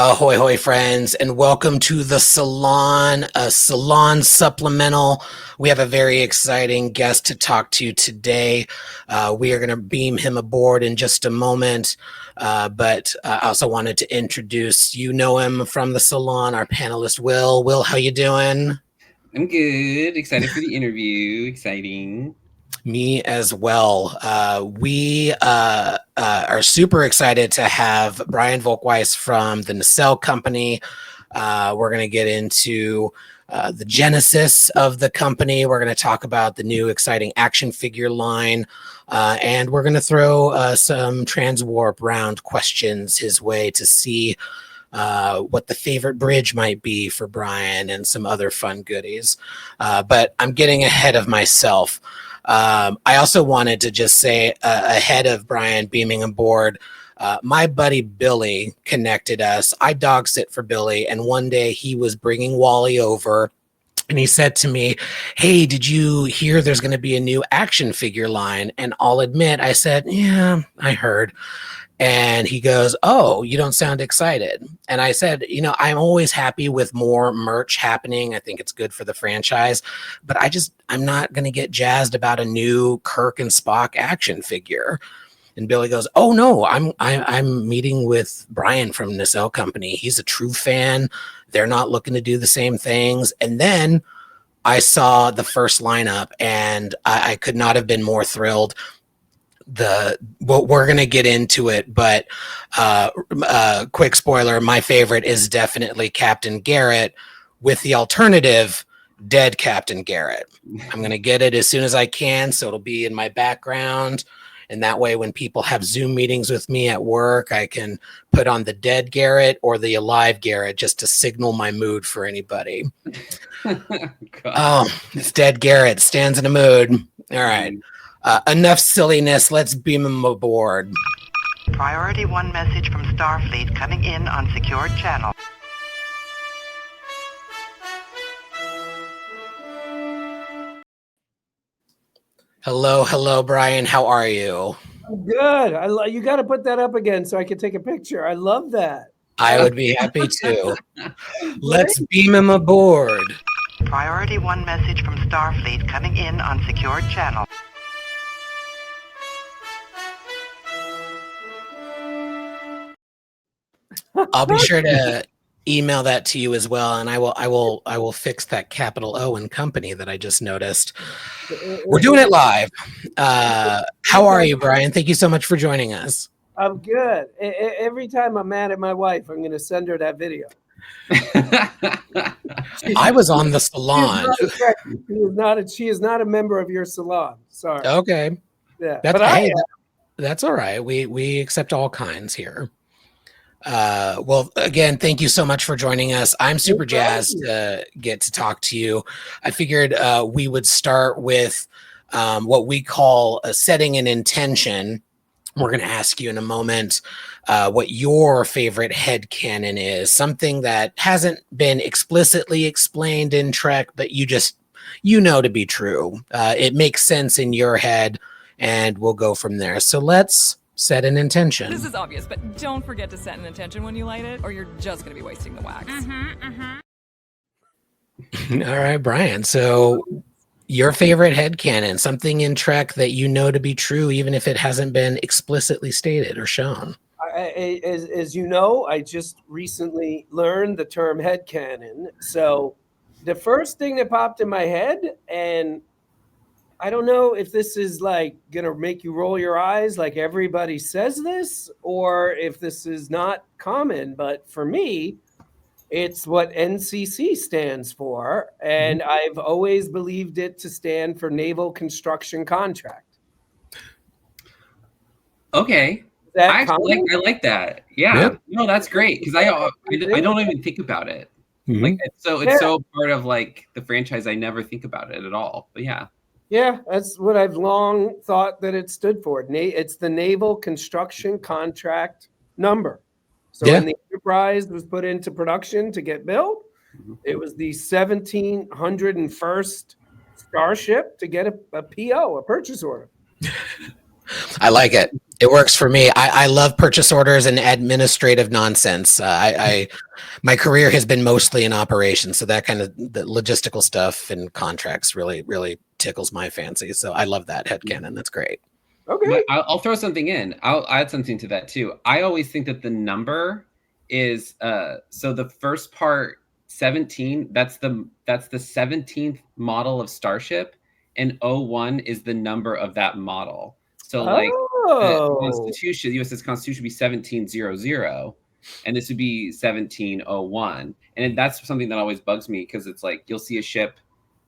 Ahoy, hoy, friends, and welcome to the Salon, Salon Supplemental. We have a very exciting guest to talk to today. We are going to beam him aboard in just a moment, but I also wanted to introduce, you know him from the Salon, our panelist, Will. Will, how you doing? I'm good. Excited for the interview. Exciting. Me as well. We are super excited to have Brian Volk Weiss from the Nacelle Company. We're going to get into the genesis of the company. We're going to talk about the new exciting action figure line. And we're going to throw some transwarp round questions his way to see what the favorite bridge might be for Brian and some other fun goodies. But I'm getting ahead of myself. I also wanted to just say ahead of Brian beaming aboard, my buddy Billy connected us. I dog sit for Billy, and one day he was bringing Wally over, and he said to me, "Hey, did you hear there's going to be a new action figure line?" And I'll admit, I said, "Yeah, I heard." And he goes, "Oh, you don't sound excited." And I said, I'm always happy with more merch happening. I think it's good for the franchise, but I'm not going to get jazzed about a new Kirk and Spock action figure. And Billy goes, "Oh no, I'm meeting with Brian from Nacelle Company. He's a true fan. They're not looking to do the same things." And then I saw the first lineup, and I could not have been more thrilled. We're gonna get into it, but quick spoiler, my favorite is definitely Captain Garrett, with the alternative dead Captain Garrett. I'm gonna get it as soon as I can, so it'll be in my background, and that way when people have Zoom meetings with me at work, I can put on the dead Garrett or the alive Garrett just to signal my mood for anybody. Oh, it's dead Garrett, stands in a mood. All right. Enough silliness. Let's beam him aboard. Priority 1 message from Starfleet coming in on secured channel. Hello, Brian. How are you? I'm good. You got to put that up again so I can take a picture. I love that. I would be happy to. Let's beam him aboard. Priority 1 message from Starfleet coming in on secured channel. I'll be sure to email that to you as well, and I will fix that capital O in company that I just noticed. We're doing it live. How are you, Brian? Thank you so much for joining us. I'm good. Every time I'm mad at my wife, I'm going to send her that video. I was on the Salon. She is not a member of your salon. Sorry. Okay. Yeah. That's all right. We accept all kinds here. Well, again, thank you so much for joining us. I'm super jazzed to get to talk to you. I figured we would start with what we call setting an intention. We're going to ask you in a moment what your favorite headcanon is, something that hasn't been explicitly explained in Trek, but you know to be true. It makes sense in your head, and we'll go from there. So let's set an intention. This is obvious, but don't forget to set an intention when you light it, or you're just going to be wasting the wax. All right, Brian. So your favorite headcanon, something in Trek that you know to be true, even if it hasn't been explicitly stated or shown. As you know, I just recently learned the term headcanon. So the first thing that popped in my head, and I don't know if this is like going to make you roll your eyes like everybody says this, or if this is not common, but for me, it's what NCC stands for, and I've always believed it to stand for Naval Construction Contract. Okay. I like that. Yeah. Yep. No, that's great, because I don't even think about it. Mm-hmm. Like it's so part of like the franchise. I never think about it at all. But yeah. Yeah, that's what I've long thought that it stood for. It's the Naval Construction Contract number. So when the Enterprise was put into production to get built, it was the 1701st Starship to get a PO, a purchase order. I like it. It works for me. I love purchase orders and administrative nonsense. My career has been mostly in operations, so that kind of the logistical stuff and contracts really tickles my fancy. So I love that headcanon. That's great. Okay. I'll throw something in. I'll add something to that too. I always think that the number is so the first part 17. That's the 17th model of Starship, and 01 is the number of that model. So like the Constitution, the USS Constitution would be 1700, and this would be 1701. And that's something that always bugs me because it's like you'll see a ship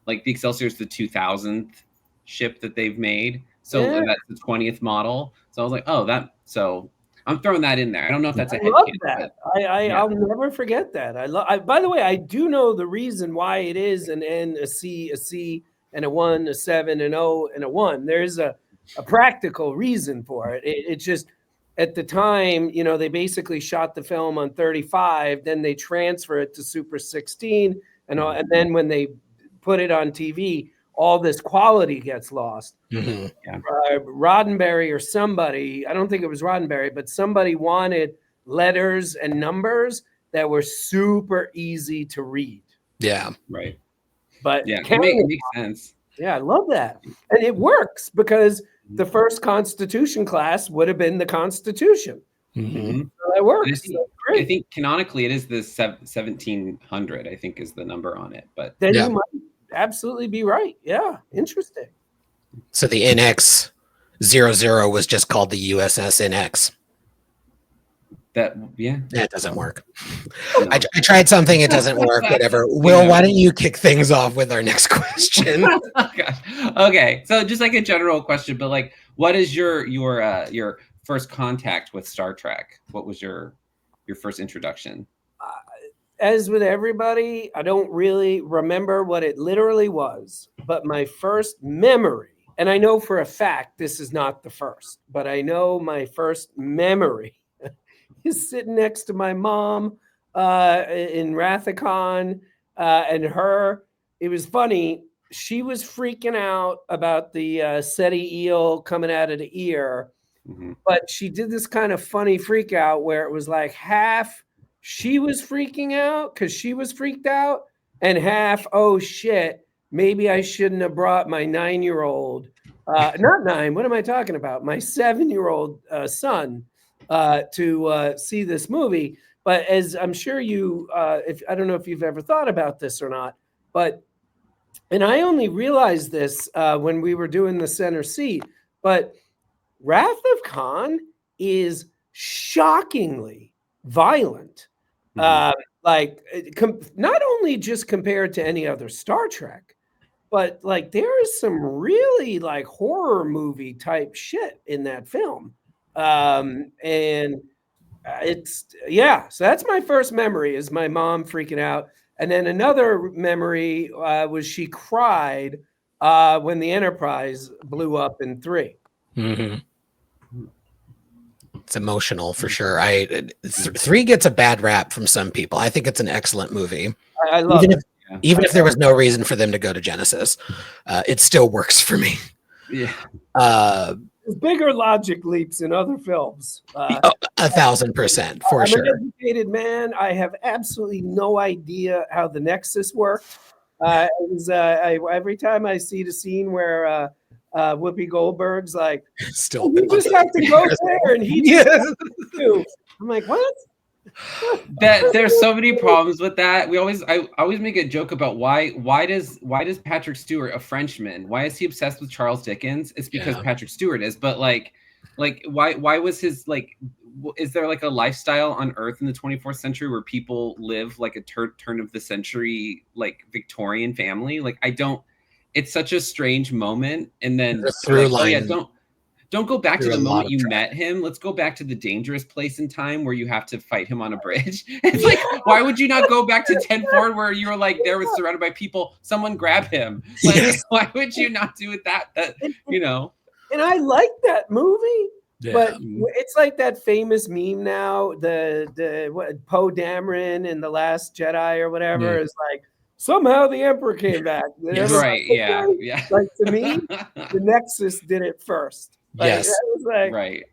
like the Excelsior is the 2000th ship that they've made. So that's the 20th model. So I was like, oh, that. So I'm throwing that in there. I don't know if that's a head that. I'll never forget that. By the way, I do know the reason why it is an N, a C, and a 1, a 7, an O, and a 1. There's a practical reason for it. It just at the time, you know, they basically shot the film on 35, then they transfer it to Super 16, and then when they put it on TV, all this quality gets lost. Mm-hmm. Roddenberry or somebody, I don't think it was Roddenberry, but somebody wanted letters and numbers that were super easy to read. Yeah. Right. But yeah, it makes sense. Yeah, I love that. And it works because the first Constitution class would have been the Constitution. Mm-hmm. So that works. I think canonically it is the 1700, I think is the number on it. But then you might absolutely be right. Yeah, interesting. So the NX 00 was just called the USS NX. That doesn't work. No. I tried something, it doesn't work. Whatever. Will, why don't you kick things off with our next question? Oh, gosh. Okay, so just like a general question, but like, what is your first contact with Star Trek? What was your first introduction? As with everybody, I don't really remember what it literally was, but my first memory, and I know for a fact this is not the first, but I know my first memory is sitting next to my mom in Rathacon, and her. It was funny. She was freaking out about the SETI eel coming out of the ear, but she did this kind of funny freak out where it was like half she was freaking out because she was freaked out, and half, oh shit, maybe I shouldn't have brought my 9-year-old, not 9, what am I talking about? My 7-year-old son to see this movie. But as I'm sure you, I don't know if you've ever thought about this or not, and I only realized this when we were doing the center seat, but Wrath of Khan is shockingly violent. Like not only just compared to any other Star Trek, but like there is some really like horror movie type shit in that film. And it's so that's my first memory is my mom freaking out. And then another memory was she cried when the Enterprise blew up in 3. Mm-hmm. It's emotional for sure. 3 gets a bad rap from some people. I think it's an excellent movie. I love it. Even if there was no reason for them to go to Genesis, it still works for me. Yeah. There's bigger logic leaps in other films. 1,000% for sure. I'm an educated man. I have absolutely no idea how the Nexus worked. Every time I see the scene where Whoopi Goldberg's like, still, you just have to go there, and he just has to. I'm like, what? There's so many problems with that. I always make a joke about why does Patrick Stewart, a Frenchman, why is he obsessed with Charles Dickens? It's because Patrick Stewart is, but like why was his like, is there like a lifestyle on Earth in the 24th century where people live like a turn of the century like Victorian family? Like it's such a strange moment. And then don't go back to the moment you met him. Let's go back to the dangerous place in time where you have to fight him on a bridge. It's like, why would you not go back to 10 Forward where you were like, there was surrounded by people, someone grab him. Like, why would you not do it that, you know? And I like that movie, but it's like that famous meme now, the Poe Dameron in The Last Jedi or whatever is like, somehow the Emperor came back. Right, yeah. Like to me, the Nexus did it first. Like, yes. Like, right.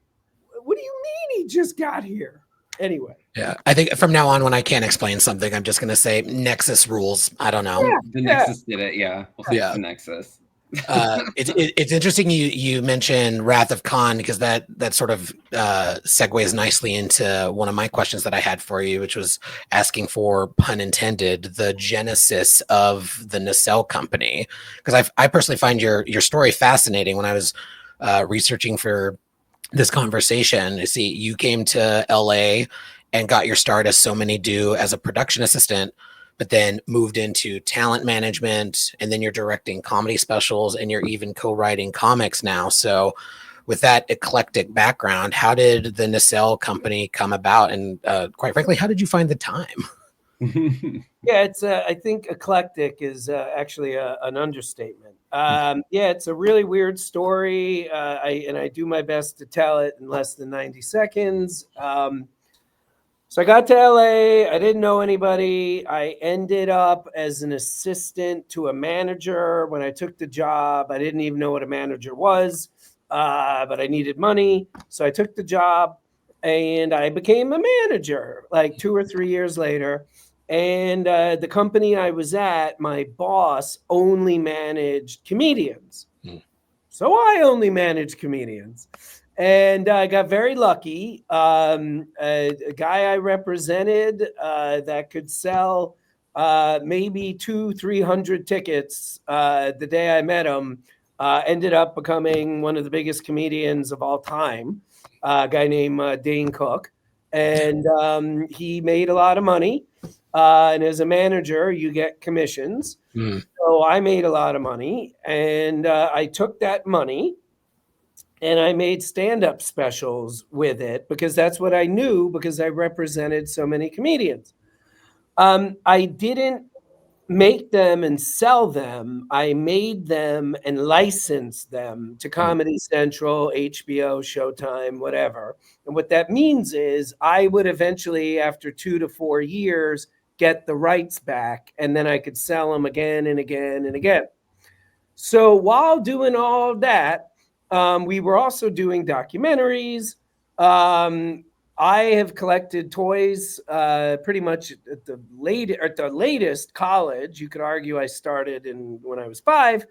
what do you mean he just got here? Anyway. Yeah, I think from now on, when I can't explain something, I'm just going to say Nexus rules. I don't know. The Nexus did it. Yeah, we'll say it's the Nexus. It's interesting you mentioned Wrath of Khan, because that sort of segues nicely into one of my questions that I had for you, which was asking for, pun intended, the genesis of the Nacelle Company. Because I personally find your story fascinating. When I was researching for this conversation, you see, you came to LA and got your start, as so many do, as a production assistant, but then moved into talent management, and then you're directing comedy specials, and you're even co-writing comics now. So with that eclectic background, how did the Nacelle Company come about? And quite frankly, how did you find the time? Yeah, it's I think eclectic is actually an understatement. Yeah, it's a really weird story. I do my best to tell it in less than 90 seconds. So I got to LA. I didn't know anybody. I ended up as an assistant to a manager. When I took the job, I didn't even know what a manager was, but I needed money. So I took the job and I became a manager like 2 or 3 years later. And the company I was at, my boss only managed comedians. So I only managed comedians. And I got very lucky. A guy I represented that could sell maybe 200-300 tickets the day I met him ended up becoming one of the biggest comedians of all time, a guy named Dane Cook. And he made a lot of money. And as a manager, you get commissions. So I made a lot of money. And I took that money and I made stand-up specials with it, because that's what I knew, because I represented so many comedians. I didn't make them and sell them. I made them and licensed them to Comedy Central, HBO, Showtime, whatever. And what that means is I would eventually, after 2 to 4 years, get the rights back, and then I could sell them again and again and again. So while doing all that, we were also doing documentaries. I have collected toys pretty much at the latest college. You could argue I started when I was 5.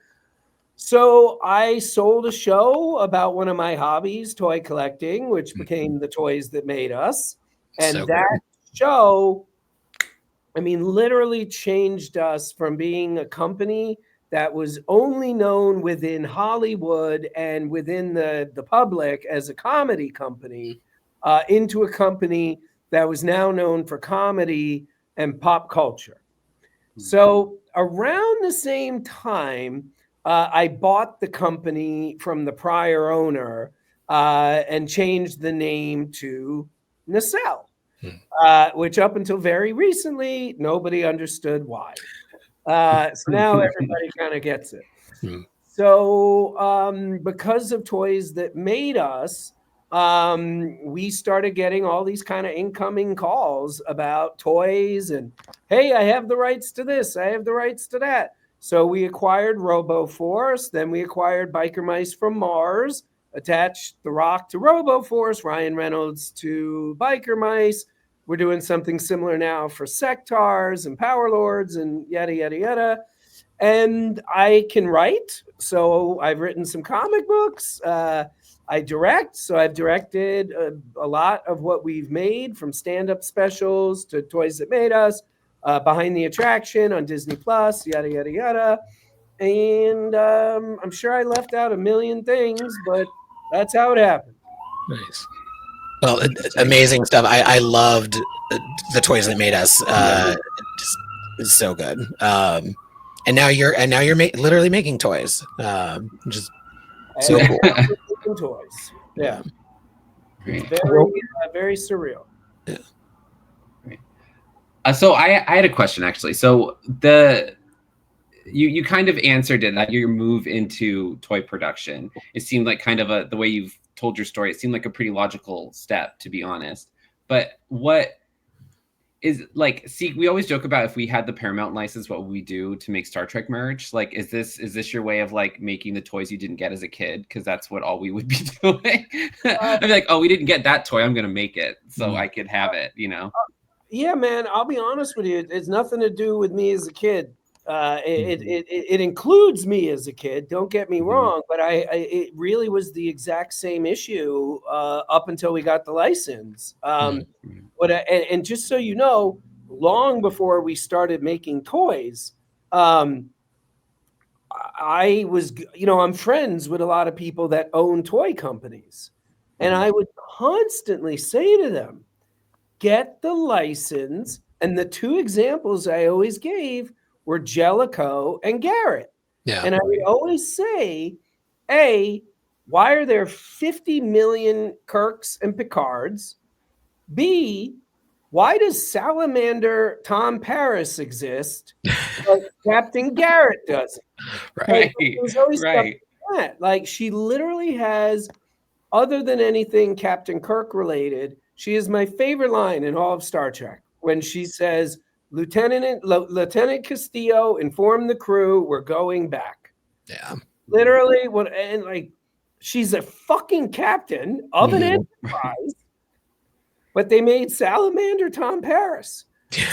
So I sold a show about one of my hobbies, toy collecting, which became The Toys That Made Us. And So that show, I mean, literally changed us from being a company that was only known within Hollywood and within the public as a comedy company into a company that was now known for comedy and pop culture. So around the same time, I bought the company from the prior owner and changed the name to Nacelle, which up until very recently, nobody understood why. So now everybody kind of gets it. So because of Toys That Made Us, we started getting all these kind of incoming calls about toys and, hey, I have the rights to this, I have the rights to that. So we acquired RoboForce, then we acquired Biker Mice from Mars, attached The Rock to RoboForce, Ryan Reynolds to Biker Mice. We're doing something similar now for Sectars and Power Lords and yada, yada, yada. And I can write. So I've written some comic books. I direct. So I've directed a lot of what we've made, from stand-up specials to Toys That Made Us, Behind the Attraction on Disney Plus, yada, yada, yada. And I'm sure I left out a million things, but that's how it happened. Nice. Well, amazing stuff. I loved the Toys That Made Us. It's so good. And now you're literally making toys, which is so cool. Making toys. Yeah. Great. Very surreal. Yeah. Great. So I had a question, actually. So you kind of answered it, that your move into toy production. It seemed like kind of the way you've told your story, it seemed like a pretty logical step, to be honest. But is like, see, we always joke about if we had the Paramount license, what would we do to make Star Trek merch? Like, is this your way of like making the toys you didn't get as a kid? Because that's what all we would be doing. I'd be like, oh, we didn't get that toy, I'm gonna make it so I could have it, you know? Yeah, man, I'll be honest with you. It's nothing to do with me as a kid. It includes me as a kid. Don't get me wrong, but it really was the exact same issue up until we got the license. And just so you know, long before we started making toys, I was, I'm friends with a lot of people that own toy companies, and I would constantly say to them, get the license. And the two examples I always gave were Jellicoe and Garrett. Yeah. And I would always say, A, why are there 50 million Kirks and Picards? B, why does Salamander Tom Paris exist, but Captain Garrett doesn't? Right. It was always stuff like that. Like, she literally has, other than anything Captain Kirk related, she is my favorite line in all of Star Trek when she says, Lieutenant Castillo informed the crew we're going back. Yeah. Literally, and like, she's a fucking captain of an enterprise, but they made Salamander Tom Paris.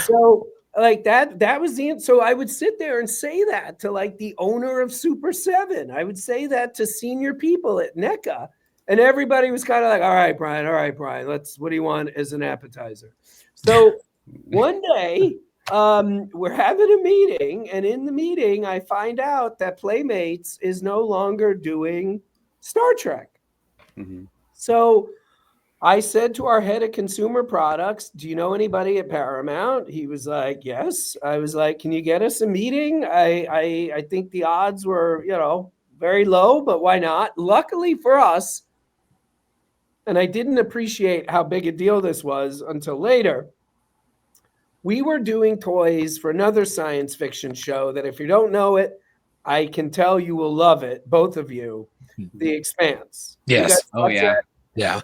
So like that was so I would sit there and say that to like the owner of Super 7. I would say that to senior people at NECA, and everybody was kind of like, all right, Brian, what do you want as an appetizer? So one day, we're having a meeting, and in the meeting, I find out that Playmates is no longer doing Star Trek. So I said to our head of consumer products, do you know anybody at Paramount? He was like, yes. I was like, can you get us a meeting? I think the odds were, very low, but why not? Luckily for us, and I didn't appreciate how big a deal this was until later, we were doing toys for another science fiction show that if you don't know it, I can tell you will love it, both of you, The Expanse. Yes. Oh, yeah. That? Yeah.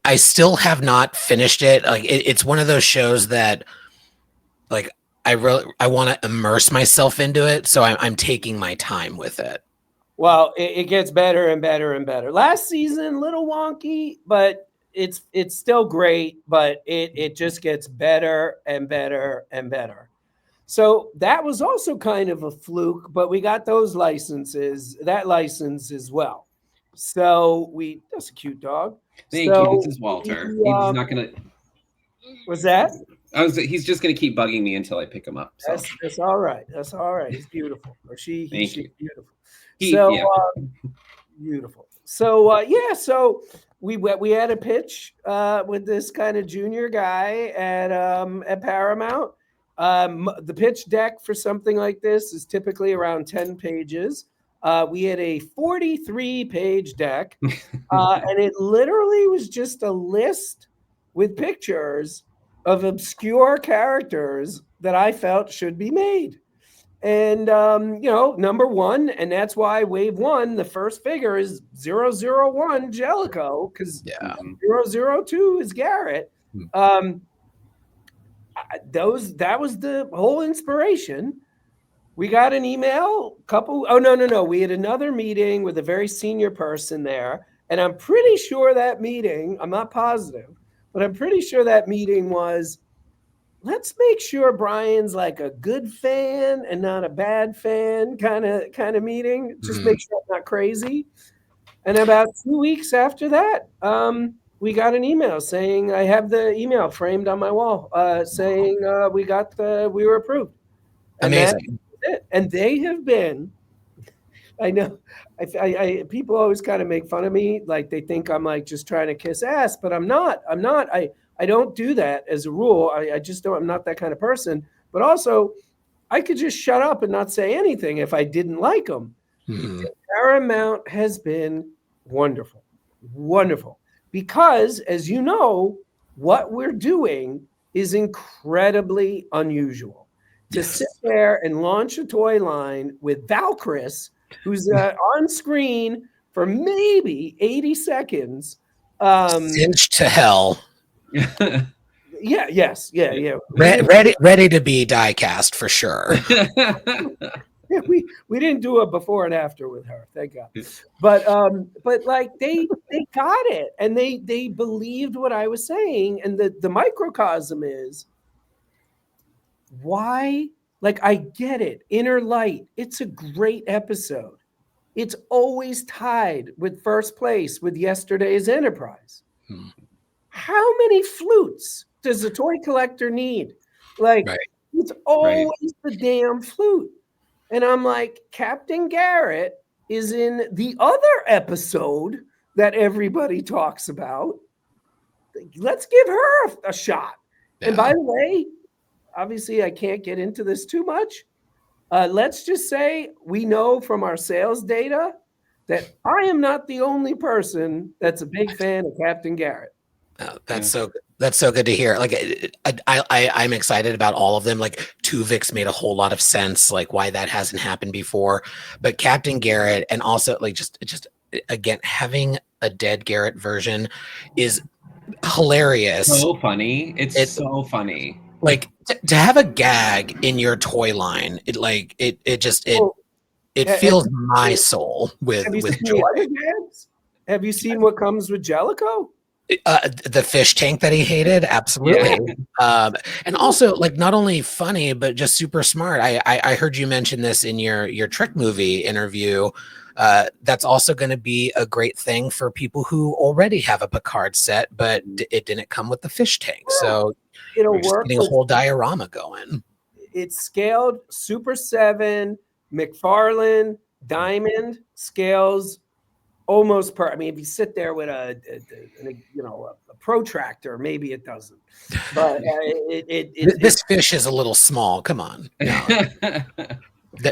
I still have not finished it. Like it's one of those shows that like I want to immerse myself into it. So I'm taking my time with it. Well, it gets better and better and better. Last season, a little wonky, but it's still great, but it just gets better and better and better. So that was also kind of a fluke, but we got that license as well. So that's a cute dog. Thank you. This is Walter. He's not gonna. What's that? He's just gonna keep bugging me until I pick him up. So. That's all right. That's all right. He's beautiful. Or she's beautiful. Beautiful. So so we had a pitch with this kind of junior guy at Paramount. The pitch deck for something like this is typically around 10 pages. We had a 43-page deck, and it literally was just a list with pictures of obscure characters that I felt should be made. And, number one, and that's why Wave 1, the first figure is 001 Jellicoe, because 002 is Garrett. That was the whole inspiration. We got an email, we had another meeting with a very senior person there, and I'm pretty sure that meeting, I'm not positive, but I'm pretty sure that meeting was, let's make sure Brian's like a good fan and not a bad fan kind of meeting. Just make sure I'm not crazy. And about 2 weeks after that, we got an email saying, I have the email framed on my wall, saying we were approved. And amazing. That's it. And they have been, I know, people always kind of make fun of me, like they think I'm like just trying to kiss ass, but I'm not. I don't do that as a rule. I just don't. I'm not that kind of person. But also, I could just shut up and not say anything if I didn't like them. Paramount has been wonderful, wonderful. Because, as you know, what we're doing is incredibly unusual. To sit there and launch a toy line with Valkyris, who's on screen for maybe 80 seconds. Cinched to hell. Yes. Yeah. Ready to be die cast for sure. Yeah, we didn't do a before and after with her, thank God. But like they got it, and they believed what I was saying, and the microcosm is why. Like, I get it. Inner Light, it's a great episode. It's always tied with first place with Yesterday's Enterprise. How many flutes does a toy collector need? Like, Right. it's always the damn flute. And I'm like, Captain Garrett is in the other episode that everybody talks about. Let's give her a shot. Yeah. And by the way, obviously I can't get into this too much. Let's just say we know from our sales data that I am not the only person that's a big fan of Captain Garrett. That's so good to hear. Like, I'm excited about all of them. Like, Tuvix made a whole lot of sense, like why that hasn't happened before. But Captain Garrett, and also like just again having a dead Garrett version is hilarious. So funny. It's so funny. Like to have a gag in your toy line, it fills my soul with joy. Have you seen what comes with Jellicoe? The fish tank that he hated, absolutely. Yeah. And also, like, not only funny but just super smart. I heard you mention this in your Trick movie interview. That's also going to be a great thing for people who already have a Picard set, but it didn't come with the fish tank. So it'll work. Getting a whole diorama going. It's scaled Super 7, McFarlane, Diamond scales. Almost per. I mean, if you sit there with a protractor, maybe it doesn't. But this fish is a little small. Come on. No.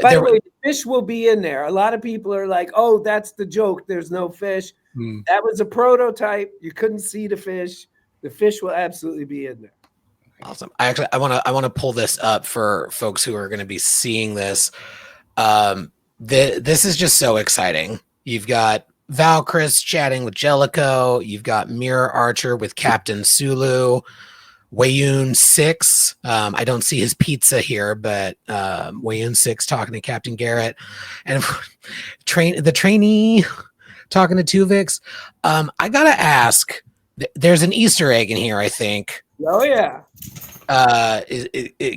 By the way, the fish will be in there. A lot of people are like, "Oh, that's the joke. There's no fish." That was a prototype. You couldn't see the fish. The fish will absolutely be in there. Awesome. I want to pull this up for folks who are going to be seeing this. This is just so exciting. You've got Valkyris chatting with Jellicoe. You've got Mirror Archer with Captain Sulu. Wayun 6. I don't see his pizza here, but Wayun 6 talking to Captain Garrett. And the trainee talking to Tuvix. I got to ask, there's an Easter egg in here, I think. Oh, yeah.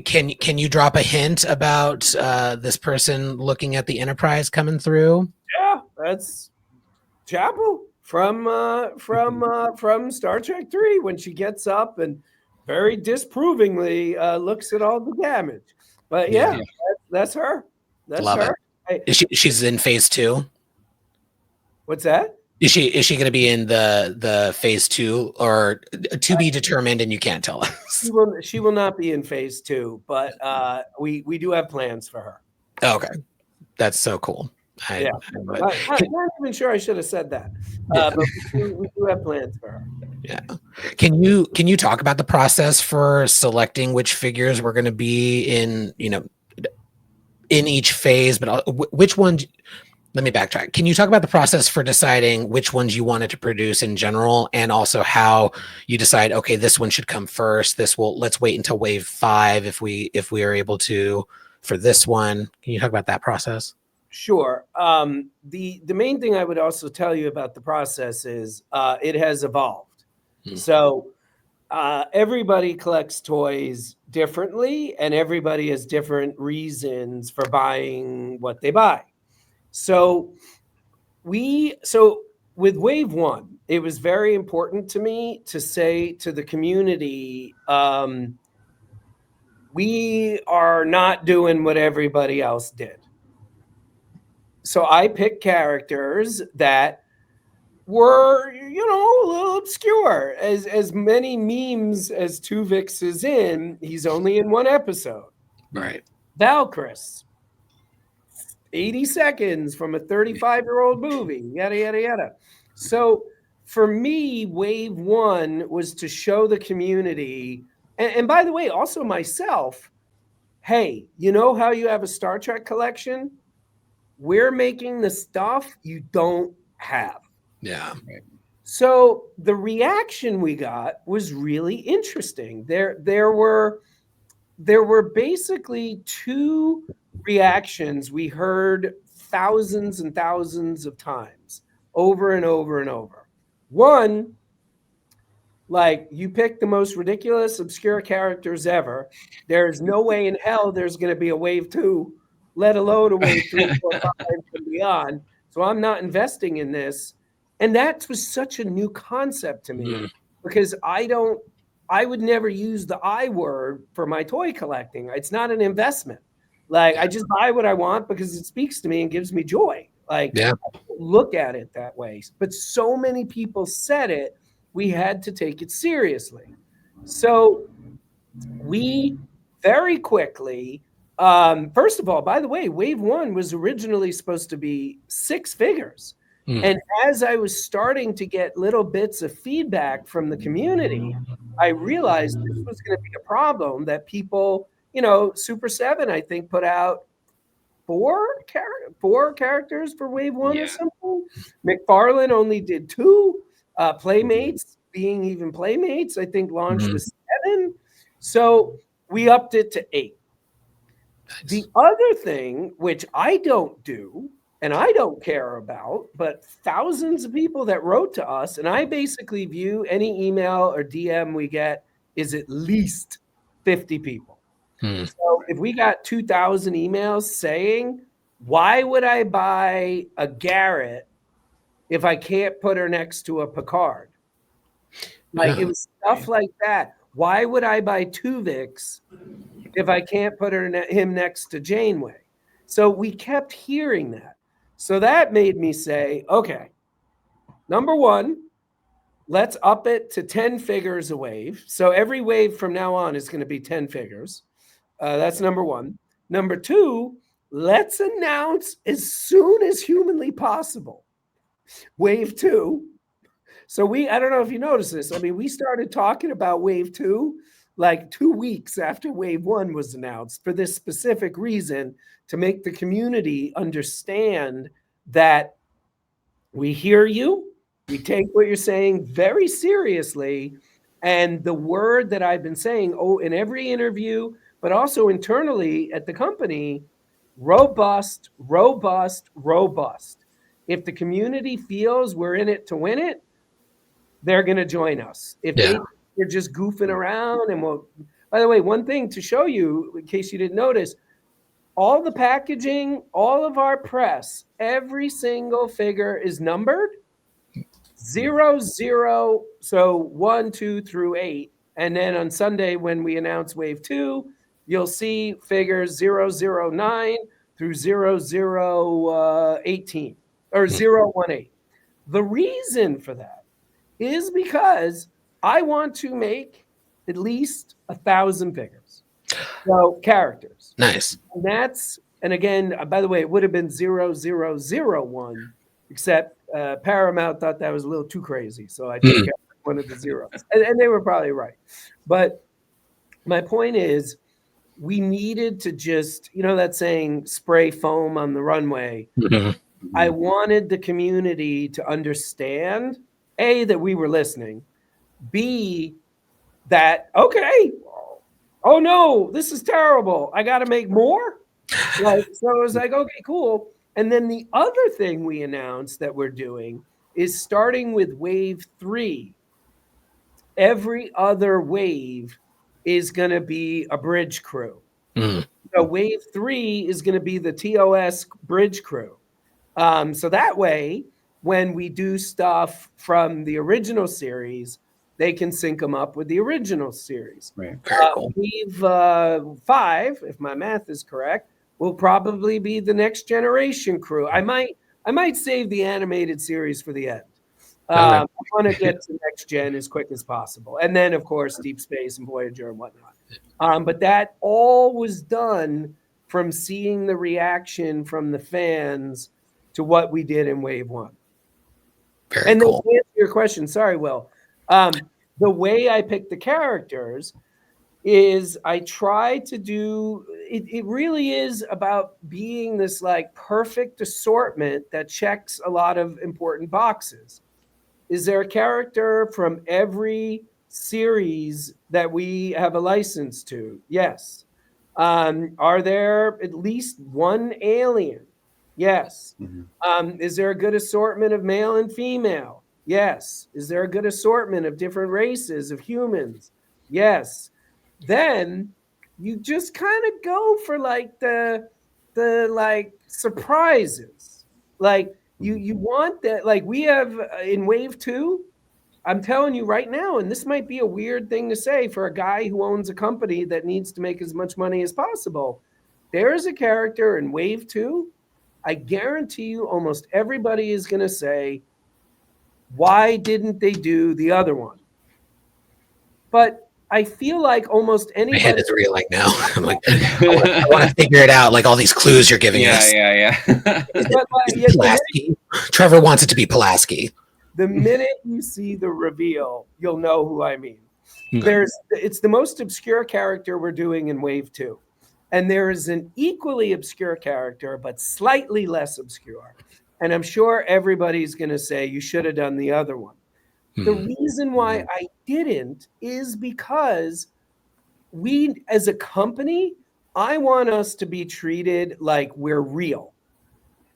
Can you drop a hint about this person looking at the Enterprise coming through? Yeah, that's Chapel from Star Trek 3 when she gets up and very disprovingly looks at all the damage. But yeah. That's her. That's Love her. It. She's in phase 2. What's that? Is she going to be in the phase 2 or to be determined, and you can't tell us? She will not be in phase 2, but we do have plans for her. Okay, that's so cool. I'm not even sure I should have said that, but we do have plans for her. Yeah. Can you talk about the process for selecting which figures we're going to be in each phase, but which one? Let me backtrack. Can you talk about the process for deciding which ones you wanted to produce in general, and also how you decide, okay, this one should come first. Let's wait until wave 5 if we are able to for this one. Can you talk about that process? Sure. The main thing I would also tell you about the process is it has evolved. So everybody collects toys differently, and everybody has different reasons for buying what they buy. So with wave 1, it was very important to me to say to the community, we are not doing what everybody else did. So I picked characters that were, a little obscure. As many memes as Tuvix is in, he's only in one episode. Right. Valkyris, 80 seconds from a 35-year-old movie, yada, yada, yada. So for me, wave 1 was to show the community, and by the way, also myself, hey, you know how you have a Star Trek collection? We're making the stuff you don't have. Yeah. So the reaction we got was really interesting. There were basically two reactions we heard thousands and thousands of times over and over and over. One, like, you picked the most ridiculous, obscure characters ever. There's no way in hell there's going to be a wave 2, let alone a wave 3, 4, 5, and beyond. So I'm not investing in this. And that was such a new concept to me because I would never use the I word for my toy collecting. It's not an investment. Like, I just buy what I want because it speaks to me and gives me joy. Like, Yeah. I don't look at it that way. But so many people said it, we had to take it seriously. So we very quickly, first of all, by the way, wave 1 was originally supposed to be 6 figures. And as I was starting to get little bits of feedback from the community, I realized this was going to be a problem that people, Super 7, I think, put out 4 characters for wave 1 or something. McFarlane only did 2. Playmates, being even Playmates, I think launched with 7. So we upped it to 8. Nice. The other thing, which I don't do and I don't care about, but thousands of people that wrote to us, and I basically view any email or DM we get is at least 50 people. So if we got 2,000 emails saying, why would I buy a Garrett if I can't put her next to a Picard? Like, it was stuff like that. Why would I buy Tuvix if I can't put him next to Janeway? So we kept hearing that. So that made me say, okay, number one, let's up it to 10 figures a wave. So every wave from now on is going to be 10 figures. That's number one. Number two, let's announce as soon as humanly possible wave 2. So I don't know if you noticed this. I mean, we started talking about wave 2 like 2 weeks after wave 1 was announced for this specific reason, to make the community understand that we hear you, we take what you're saying very seriously. And the word that I've been saying in every interview, but also internally at the company, robust, robust, robust. If the community feels we're in it to win it, they're going to join us. If they're just goofing around, and by the way, one thing to show you, in case you didn't notice, all the packaging, all of our press, every single figure is numbered 0, 0, so 1, 2 through 8. And then on Sunday, when we announce wave 2, you'll see figures 009 through 0018 or 018. The reason for that is because I want to make at least 1,000 figures. So characters. Nice. And again, by the way, it would have been 0001, except Paramount thought that was a little too crazy. So I took out one of the zeros. And they were probably right. But my point is, we needed to just, that saying, spray foam on the runway. I wanted the community to understand, A, that we were listening, B, that, okay, oh no, this is terrible, I got to make more. So it was like, okay, cool. And then the other thing we announced that we're doing is, starting with wave 3, every other wave is going to be a bridge crew. So wave 3 is going to be the TOS bridge crew. So that way, when we do stuff from the original series, they can sync them up with the original series. Right. Wave 5, if my math is correct, will probably be the next generation crew. I might save the animated series for the end. I want to get to next gen as quick as possible. And then, of course, Deep Space and Voyager and whatnot. But that all was done from seeing the reaction from the fans to what we did in wave 1. Very and cool. To answer your question, sorry, Will, the way I picked the characters is I try to do it. It really is about being this like perfect assortment that checks a lot of important boxes. is there a character from every series that we have a license to? Yes. Are there at least one alien? Yes. Is there a good assortment of male and female? Yes. Is there a good assortment of different races of humans? Yes. Then you just kind of go for like the like surprises. Like you want that, like we have in wave 2. I'm telling you right now, and this might be a weird thing to say for a guy who owns a company that needs to make as much money as possible. There is a character in wave 2. I guarantee you almost everybody is going to say, why didn't they do the other one? But I feel like almost My anybody. head is reeling now. I'm like, I want to figure it out. Like all these clues you're giving us. Yeah. Is it Pulaski? Trevor wants it to be Pulaski. The minute you see the reveal, you'll know who I mean. Okay. It's the most obscure character we're doing in wave 2. And there is an equally obscure character, but slightly less obscure. And I'm sure everybody's going to say you should have done the other one. The reason why I didn't is because we, as a company, I want us to be treated like we're real.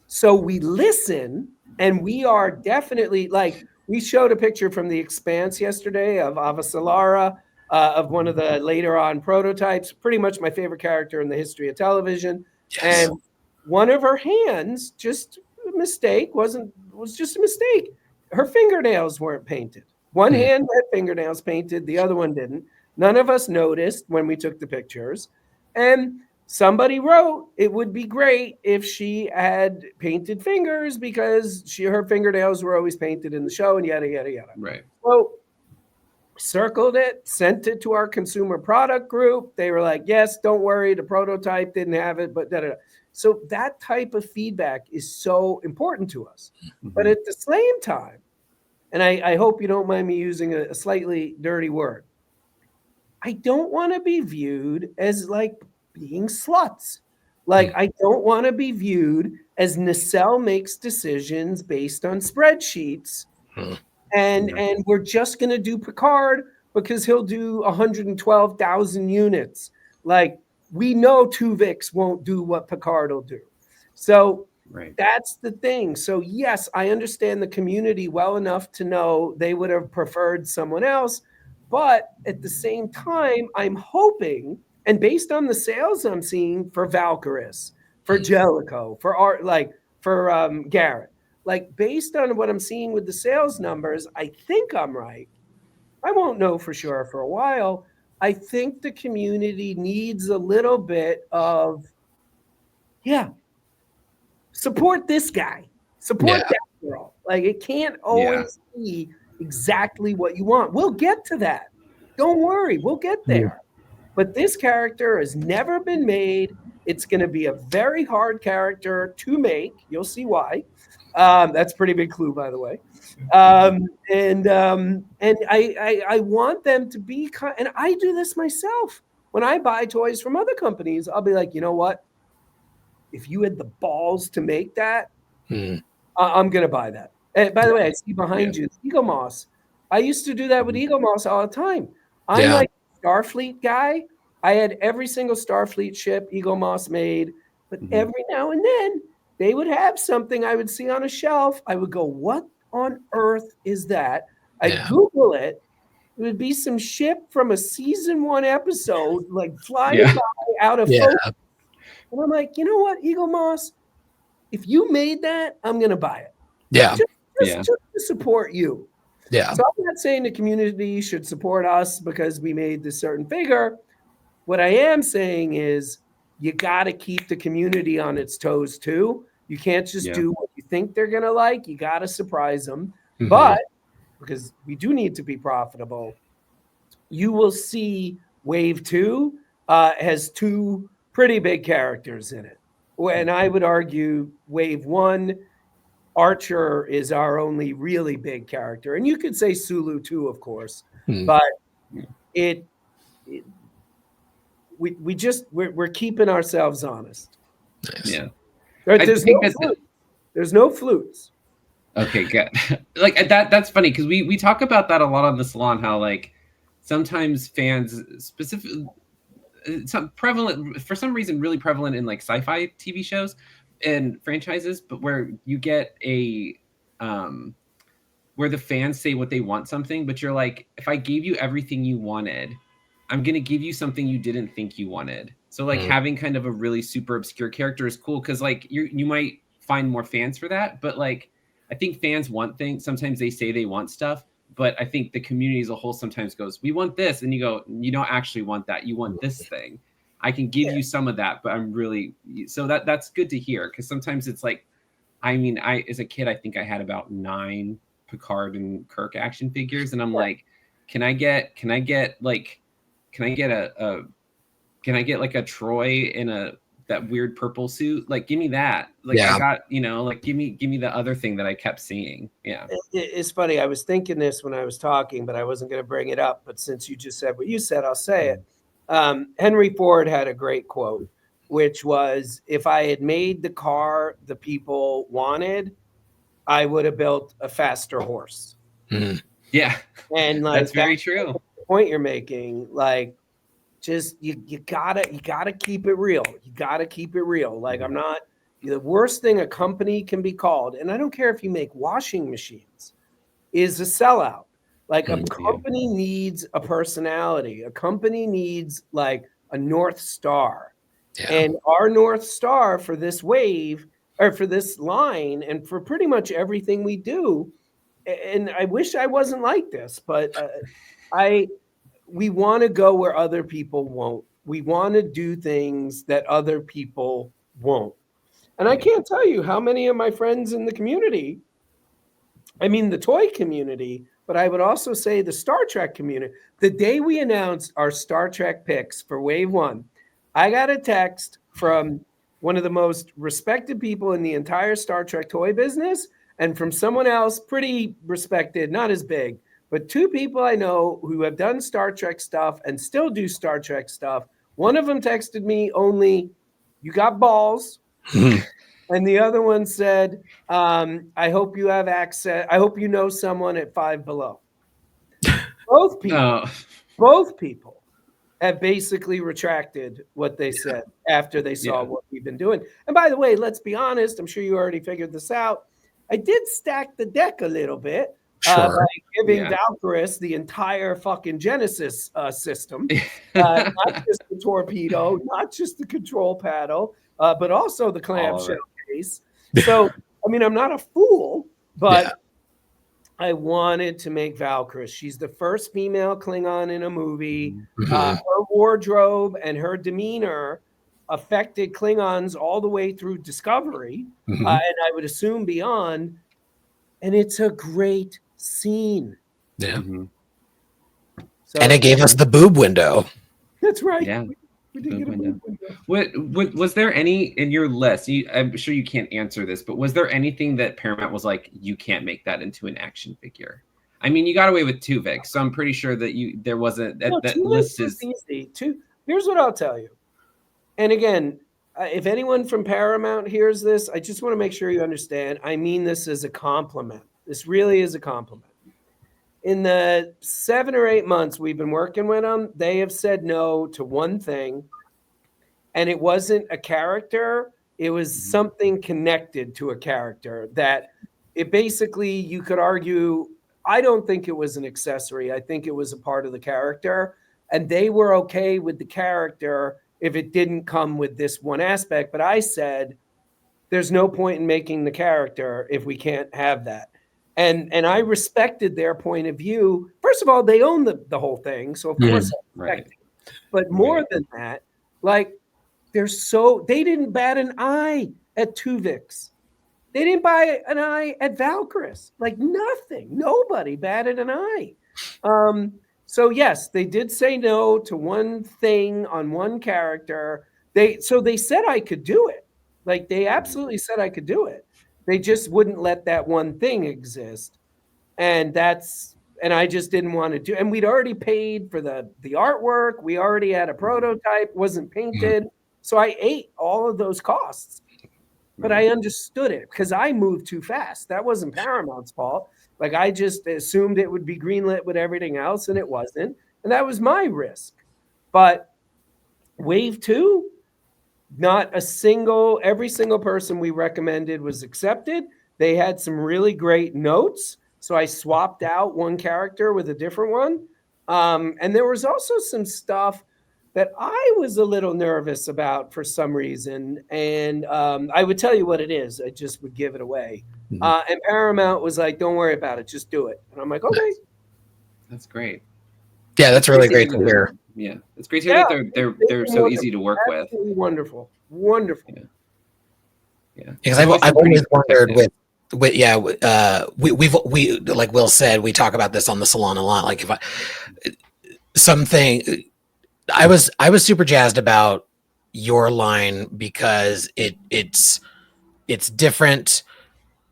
So we listen, and we are definitely, like, we showed a picture from The Expanse yesterday of Avasarala, of one of the later on prototypes, pretty much my favorite character in the history of television. Yes. And one of her hands, just a mistake, was just a mistake. Her fingernails weren't painted. One hand had fingernails painted, the other one didn't. None of us noticed when we took the pictures. And somebody wrote it would be great if she had painted fingers because her fingernails were always painted in the show, and yada, yada, yada. Right. So circled it, sent it to our consumer product group. They were like, yes, don't worry, the prototype didn't have it, but da, da, da. So that type of feedback is so important to us. But at the same time, and I hope you don't mind me using a slightly dirty word, I don't want to be viewed as like being sluts. Like, I don't want to be viewed as Nacelle makes decisions based on spreadsheets. And we're just going to do Picard because he'll do 112,000 units. Like, we know Tuvix won't do what Picard will do. So that's the thing. So yes, I understand the community well enough to know they would have preferred someone else. But at the same time, I'm hoping, and based on the sales I'm seeing for Valkyris, for Jellicoe, for Art, like for Garrett, like based on what I'm seeing with the sales numbers, I think I'm right. I won't know for sure for a while. I think the community needs a little bit of, support this guy, support that girl. Like, it can't always be exactly what you want. We'll get to that. Don't worry, we'll get there. But this character has never been made. It's going to be a very hard character to make. You'll see why. That's a pretty big clue, by the way. And I want them to be and I do this myself. When I buy toys from other companies, I'll be like, you know what? If you had the balls to make that, I'm going to buy that. And by the way, I see behind you, Eagle Moss. I used to do that with Eagle Moss all the time. I'm like a Starfleet guy. I had every single Starfleet ship Eagle Moss made, but every now and then they would have something I would see on a shelf. I would go, what on earth is that? I'd Google it. It would be some ship from a season 1 episode, like flying by out of focus. And I'm like, you know what, Eagle Moss, if you made that, I'm going to buy it. Just to support you. Yeah. So I'm not saying the community should support us because we made this certain figure. What I am saying is you got to keep the community on its toes too. You can't just do what you think they're going to like. You got to surprise them. But because we do need to be profitable, you will see Wave 2 has 2 pretty big characters in it. And I would argue Wave 1, Archer is our only really big character. And you could say Sulu too, of course. But we're keeping ourselves honest. Nice. There's no flutes. Okay, good. Like that's funny because we talk about that a lot on the salon. How like sometimes fans some prevalent for some reason really prevalent in like sci-fi TV shows and franchises, but where you get a where the fans say what they want something, but you're like, if I gave you everything you wanted, I'm gonna give you something you didn't think you wanted. So like having kind of a really super obscure character is cool because like you might find more fans for that, but like I think fans want things. Sometimes they say they want stuff, but I think the community as a whole sometimes goes, "We want this," and you go, "You don't actually want that. You want this thing. I can give you some of that, but I'm really so that's good to hear because sometimes it's like, I mean, I as a kid, I think I had about 9 Picard and Kirk action figures, and I'm like, can I get like, can I get can I get like a Troy in that weird purple suit? Like, give me that. Like, I got, like, give me the other thing that I kept seeing. Yeah. It's funny. I was thinking this when I was talking, but I wasn't going to bring it up. But since you just said what you said, I'll say it. Henry Ford had a great quote, which was, if I had made the car the people wanted, I would have built a faster horse. Yeah. And like, that's very true. The point you're making, like, just you gotta keep it real. You gotta keep it real. Like, I'm not the worst thing a company can be called, and I don't care if you make washing machines, is a sellout. Like, a company needs a personality. A company needs like a North Star. And our North Star for this wave or for this line and for pretty much everything we do, and I wish I wasn't like this, but we want to go where other people won't. We want to do things that other people won't. And I can't tell you how many of my friends in the community, I mean, the toy community, but I would also say the Star Trek community, the day we announced our Star Trek picks for Wave 1, I got a text from one of the most respected people in the entire Star Trek toy business and from someone else pretty respected, not as big, but 2 people I know who have done Star Trek stuff and still do Star Trek stuff. One of them texted me only, "You got balls." And the other one said, "I hope you have access. I hope you know someone at Five Below." Both people have basically retracted what they said after they saw what we've been doing. And by the way, let's be honest, I'm sure you already figured this out. I did stack the deck a little bit. By giving Valkyris the entire fucking Genesis system, not just the torpedo, not just the control paddle, but also the clamshell case. So, I mean, I'm not a fool, but I wanted to make Valkyris. She's the first female Klingon in a movie. Her wardrobe and her demeanor affected Klingons all the way through Discovery, and I would assume beyond. And it's a great scene. Yeah. So, and it gave us the boob window. That's right. Yeah. We did get a boob window. What was there any in your list? I'm sure you can't answer this, but was there anything that Paramount was like, you can't make that into an action figure? I mean, you got away with Tuvix, so I'm pretty sure that there wasn't that list is easy. Here's what I'll tell you. And again, if anyone from Paramount hears this, I just want to make sure you understand. I mean this as a compliment. This really is a compliment. In the 7 or 8 months we've been working with them, they have said no to one thing, and it wasn't a character. It was something connected to a character that it basically, you could argue, I don't think it was an accessory. I think it was a part of the character, and they were okay with the character if it didn't come with this one aspect. But I said, there's no point in making the character if we can't have that. And I respected their point of view. First of all, they own the whole thing. So of course I respect it. But more than that, like, they didn't bat an eye at Tuvix. They didn't buy an eye at Valkyris. Like, nothing. Nobody batted an eye. So yes, they did say no to one thing on one character. They said I could do it. Like, they absolutely said I could do it. They just wouldn't let that one thing exist. And I just didn't want to do. And we'd already paid for the artwork. We already had a prototype, wasn't painted. So I ate all of those costs. but I understood it because I moved too fast. That wasn't Paramount's fault. Like I just assumed it would be greenlit with everything else, and it wasn't. And that was my risk. But Wave 2, not a single, every single person we recommended was accepted. They had some really great notes. So I swapped out one character with a different one. And there was also some stuff that I was a little nervous about for some reason. And I would tell you what it is. I just would give it away. And Paramount was like, don't worry about it. Just do it. And I'm like, okay. That's great. Yeah, that's really great to hear. Yeah, it's great to hear that they're so easy to work with. Wonderful. Yeah. Because I've always wondered with we like Will said, we talk about this on the Salon a lot. Like if I was super jazzed about your line because it's different.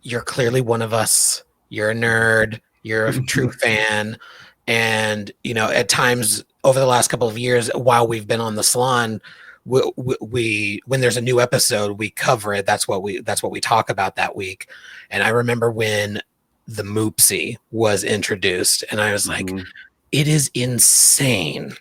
You're clearly one of us. You're a nerd. You're a true fan. And, at times over the last couple of years, while we've been on the Salon, we when there's a new episode, we cover it. That's what we talk about that week. And I remember when the Moopsie was introduced, and I was like, it is insane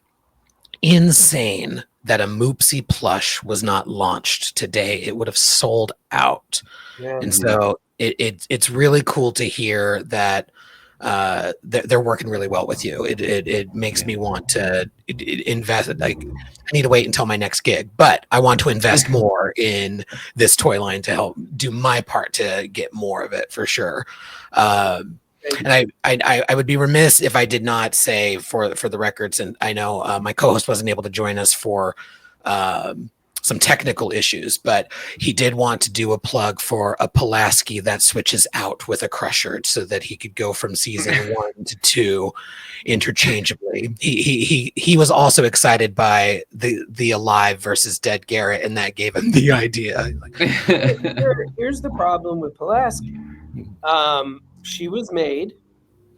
that a Moopsie plush was not launched today. It would have sold out. Yeah. And so it's really cool to hear that they're working really well with you. It makes me want to invest. Like I need to wait until my next gig, but I want to invest more in this toy line to help do my part to get more of it for sure. And I would be remiss if I did not say for the records, and I know my co-host wasn't able to join us for some technical issues, but he did want to do a plug for a Pulaski that switches out with a Crusher so that he could go from season 1 to 2 interchangeably. He was also excited by the Alive versus Dead Garrett, and that gave him the idea. Here's the problem with Pulaski. She was made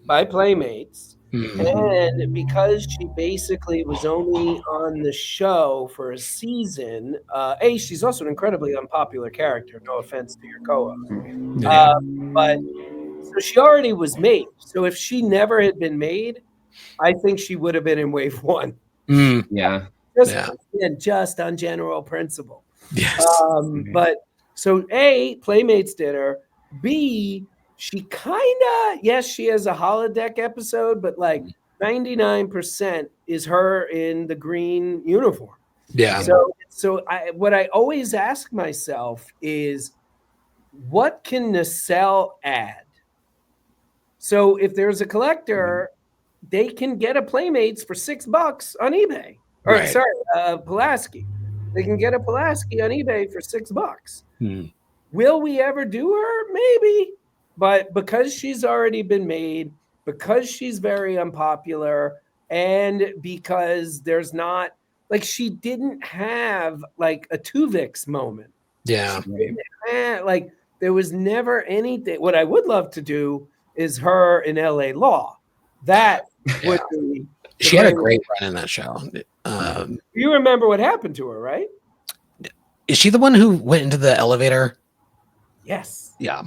by Playmates, and because she basically was only on the show for a season, she's also an incredibly unpopular character. No offense to your co-host, but so she already was made. So if she never had been made, I think she would have been in Wave 1. Just on general principle. Yes. But so A, Playmates did her. B, she she has a holodeck episode, but like 99% is her in the green uniform. Yeah. So what I always ask myself is, what can Nacelle add? So if there's a collector, they can get a Playmates for $6 on eBay. Pulaski. They can get a Pulaski on eBay for $6. Will we ever do her? Maybe. But because she's already been made, because she's very unpopular, and because there's not, like, she didn't have like a Tuvix moment. Yeah. Like there was never anything. What I would love to do is her in LA Law. That would be. She had a great run in that show. You remember what happened to her, right? Is she the one who went into the elevator? Yes. Yeah.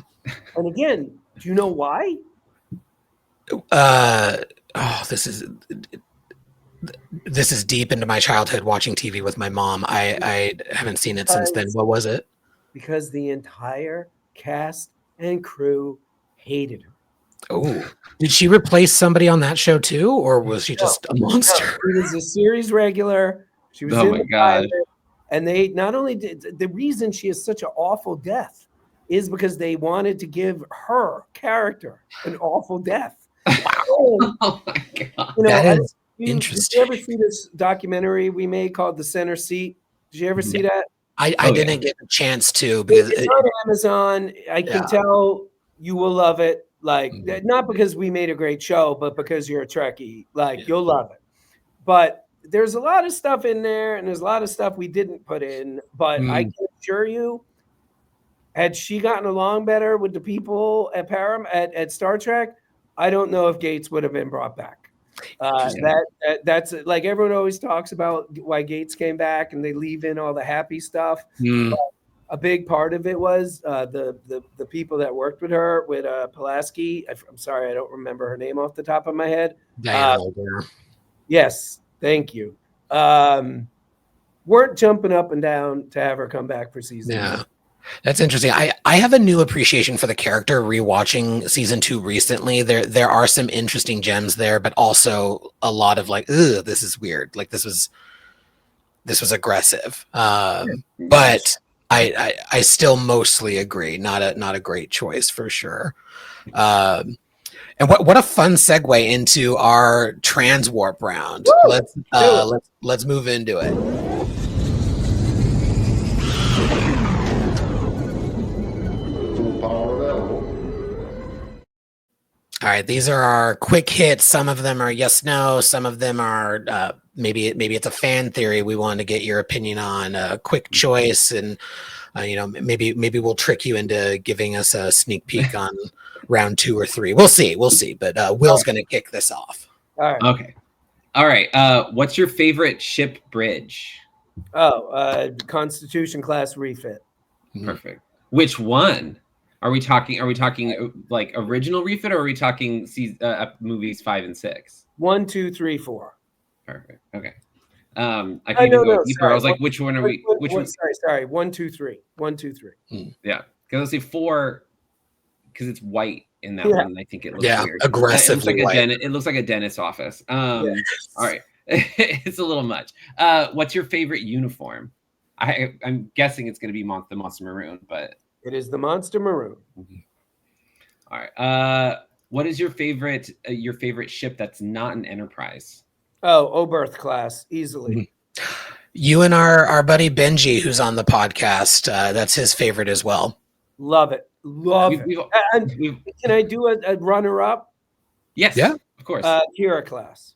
And again, do you know why? This is deep into my childhood watching TV with my mom. I haven't seen it since then. What was it? Because the entire cast and crew hated her. Oh, did she replace somebody on that show too, or was she just a monster? She was a series regular. She was in the pilot, and they not only did the reason she has such an awful death is because they wanted to give her character an awful death. Oh my god, that is interesting. Did you ever see this documentary we made called The Center Seat? Did you ever see that? I didn't get a chance to because it's on Amazon. I can tell you will love it. Like, not because we made a great show, but because you're a Trekkie. Like, you'll love it. But there's a lot of stuff in there, and there's a lot of stuff we didn't put in. But I can assure you, had she gotten along better with the people at at Star Trek, I don't know if Gates would have been brought back. That's like everyone always talks about why Gates came back, and they leave in all the happy stuff. But, a big part of it was the people that worked with her, with Pulaski. I'm sorry, I don't remember her name off the top of my head. Diana Mulder. Yes, thank you. Weren't jumping up and down to have her come back for season 2. That's interesting. I have a new appreciation for the character rewatching season 2 recently. There are some interesting gems there, but also a lot of like, ugh, this is weird. Like this was aggressive. But I still mostly agree. Not a great choice for sure. And what a fun segue into our trans warp round. Woo! Let's move into it. All right, these are our quick hits. Some of them are yes, no. Some of them are maybe it's a fan theory we want to get your opinion on. A quick choice, and maybe we'll trick you into giving us a sneak peek on round 2 or 3. We'll see. But Will's going to kick this off. All right. Okay. All right. What's your favorite ship bridge? Constitution class refit. Perfect. Which one? Are we talking like original refit, or are we talking movies 5 and 6? 1, 2, 3, 4. Perfect. Okay. I can even go deeper. I was like, which one are we? Which one? Sorry. 1, 2, 3. 1, 2, 3. Yeah, because I'll say 4 because it's white in that one. I think it looks weird. Aggressively white. It looks like a dentist's office. All right, it's a little much. What's your favorite uniform? I'm guessing it's going to be the Monster Maroon, but it is the Monster Maroon. All right. What is your favorite ship that's not an Enterprise? Oh, Oberth class, easily. You and our buddy Benji, who's on the podcast, that's his favorite as well. Love it. Can I do a runner-up? Yes. Yeah. Of course. Kira class.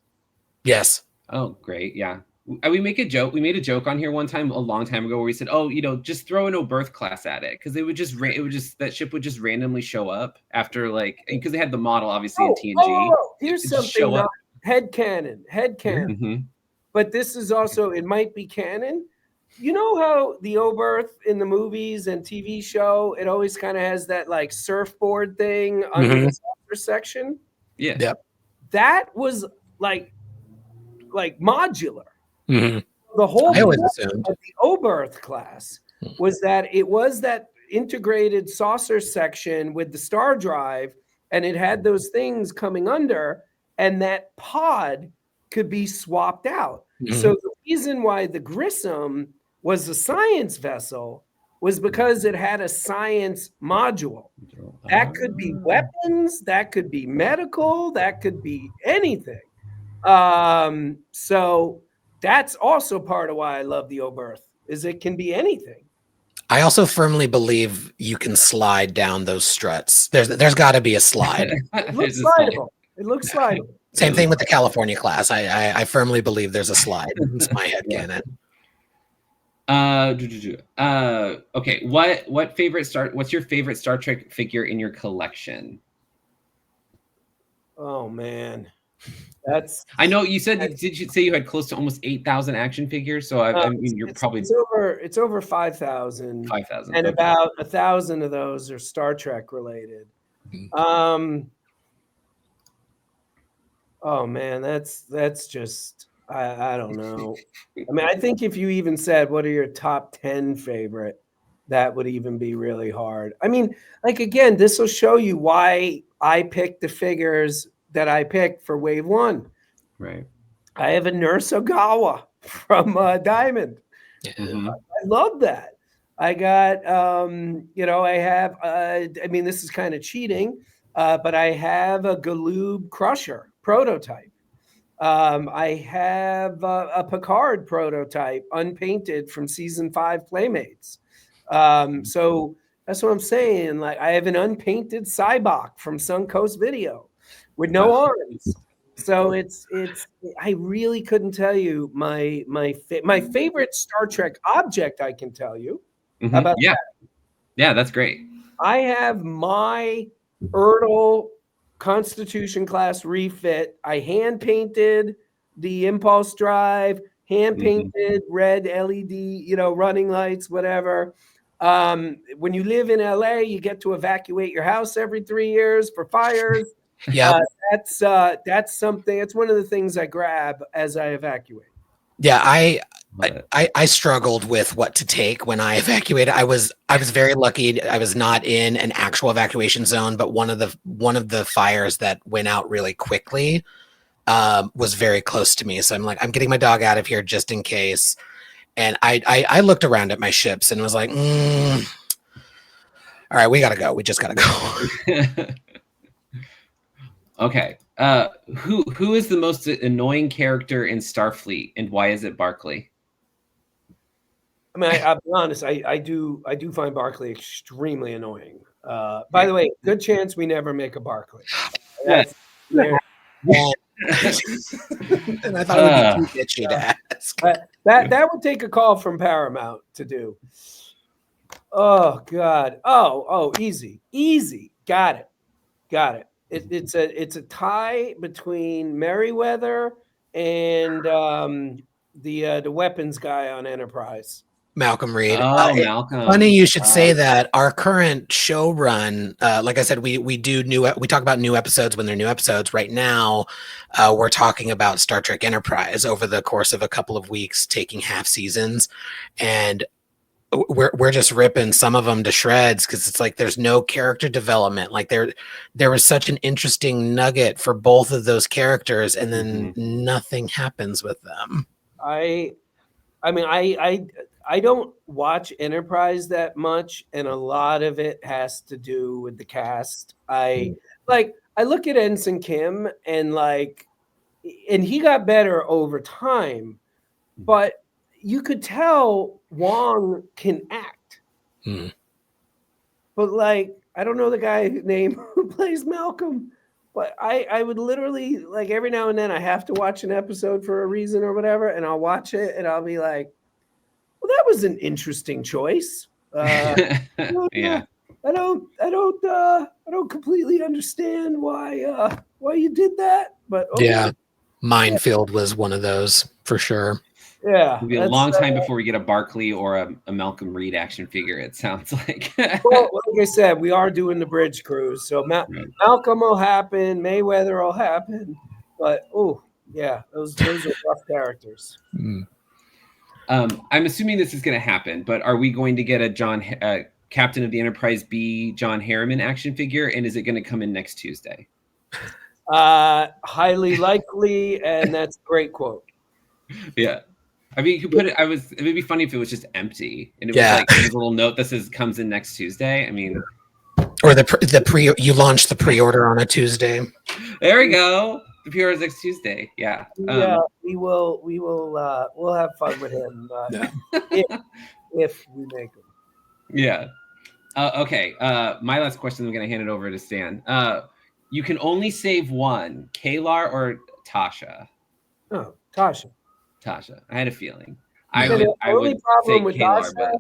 Yes. Oh, great. Yeah. We make a joke. We made a joke on here one time, a long time ago, where we said, "Oh, just throw an Oberth class at it," because that ship would just randomly show up after because they had the model obviously in TNG. Here's something. Headcanon. Mm-hmm. But this is also, it might be canon. You know how the Oberth in the movies and TV show, it always kind of has that like surfboard thing under the saucer section? Yeah. Yep. That was like modular. Mm-hmm. The whole I always point assumed of the Oberth class was that it was that integrated saucer section with the star drive, and it had those things coming under, and that pod could be swapped out. Mm-hmm. So the reason why the Grissom was a science vessel was because it had a science module. That could be weapons, that could be medical, that could be anything. So that's also part of why I love the Oberth, is it can be anything. I also firmly believe you can slide down those struts. There's got to be a slide. It looks slidable. It looks slidable. Same thing with the California class. I firmly believe there's a slide. It's my headcanon. Okay. What's your favorite Star Trek figure in your collection? Oh man. I know you said. Did you say you had close to almost 8,000 action figures? So I mean, you're probably it's over 5,000. 5,000, and about 1,000 of those are Star Trek related. Oh man, that's just I don't know. I mean, I think if you even said what are your top 10 favorite, that would even be really hard. I mean, again, this will show you why I picked the figures that I picked for Wave 1. Right. I have a Nurse Ogawa from Diamond. Mm-hmm. I love that. I got, I have, I mean, this is kind of cheating, but I have a Galoob Crusher prototype. I have a Picard prototype, unpainted, from season 5 Playmates. So that's what I'm saying. I have an unpainted Cybok from Suncoast Video with no arms. So I really couldn't tell you my favorite Star Trek object. I can tell you about that. Yeah, that's great. I have my Ertl Constitution class refit. I hand painted the impulse drive, hand painted red LED, running lights, whatever. When you live in LA, you get to evacuate your house every 3 years for fires. Yeah. That's something. It's one of the things I grab as I evacuate. Yeah, I struggled with what to take when I evacuated. I was very lucky. I was not in an actual evacuation zone, but one of the fires that went out really quickly was very close to me. So I'm like, I'm getting my dog out of here just in case. And I looked around at my ships and was like, all right, we gotta go. We just gotta go. Okay. Who is the most annoying character in Starfleet, and why is it Barclay? I mean, I'll be honest. I do find Barclay extremely annoying. By the way, good chance we never make a Barclay. Yes. There. And I thought it would be too bitchy to ask. That would take a call from Paramount to do. Oh God. Oh, easy. Got it. It's a tie between Merriweather and the weapons guy on Enterprise. Malcolm Reed. Oh, Malcolm. Funny you should say that. Our current show run, like I said, we talk about new episodes when they're new episodes. Right now, we're talking about Star Trek Enterprise over the course of a couple of weeks, taking half seasons, and we're just ripping some of them to shreds because it's like there's no character development. Like there was such an interesting nugget for both of those characters, and then nothing happens with them. I mean, I don't watch Enterprise that much, and a lot of it has to do with the cast. I look at Ensign Kim and he got better over time, but you could tell Wong can act. But I don't know the guy's name who plays Malcolm, but I would literally every now and then I have to watch an episode for a reason or whatever, and I'll watch it and I'll be like, well, that was an interesting choice. Yeah. I don't completely understand why you did that, but okay. Yeah, Minefield was one of those for sure. Yeah, it'll be a long time before we get a Barclay or a Malcolm Reed action figure. It sounds like. Well, like I said, we are doing the bridge cruise, so Malcolm will happen, Mayweather will happen, but those are rough characters. I'm assuming this is going to happen, but are we going to get a Captain of the Enterprise B John Harriman action figure, and is it going to come in next Tuesday? Highly likely, and that's a great quote. Yeah. I mean, you could put it. It would be funny if it was just empty and it was like a little note that says comes in next Tuesday. I mean, or you launched the pre-order on a Tuesday. There we go. The pre-order is next Tuesday. Yeah. We'll have fun with him if we make him. Yeah. Okay. My last question. I'm going to hand it over to Stan. You can only save one, K'Ehleyr or Tasha. Oh, Tasha. I had a feeling. The only problem with Tasha